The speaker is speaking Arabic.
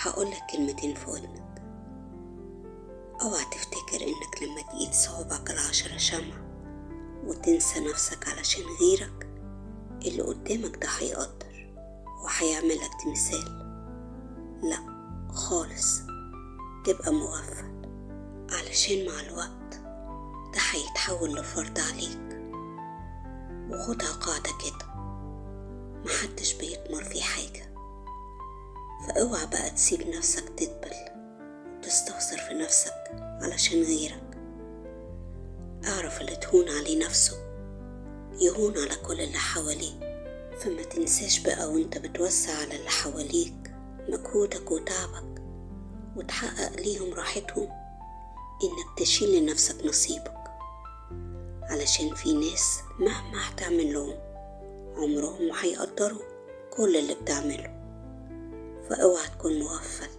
هقولك كلمتين في ودنك. اوعى تفتكر انك لما تقيد صوابعك 10 شمع وتنسى نفسك علشان غيرك، اللي قدامك ده هيقدر وهيعملك تمثال. لا خالص، تبقى مغفل، علشان مع الوقت ده هيتحول لفرض عليك. وخدها قاعدة كده، محدش بيطمر في حاجة. فاوعى بقى تسيب نفسك تدبل وتستخسر في نفسك علشان غيرك. اعرف اللي تهون عليه نفسه يهون على كل اللي حواليه. فما تنساش بقى وانت بتوسع على اللي حواليك مجهودك وتعبك وتحقق ليهم راحتهم، انك تشيل لنفسك نصيبك، علشان في ناس مهما هتعمل لهم عمرهم ما هيقدروا كل اللي بتعمله. فاوعى تكون مغفل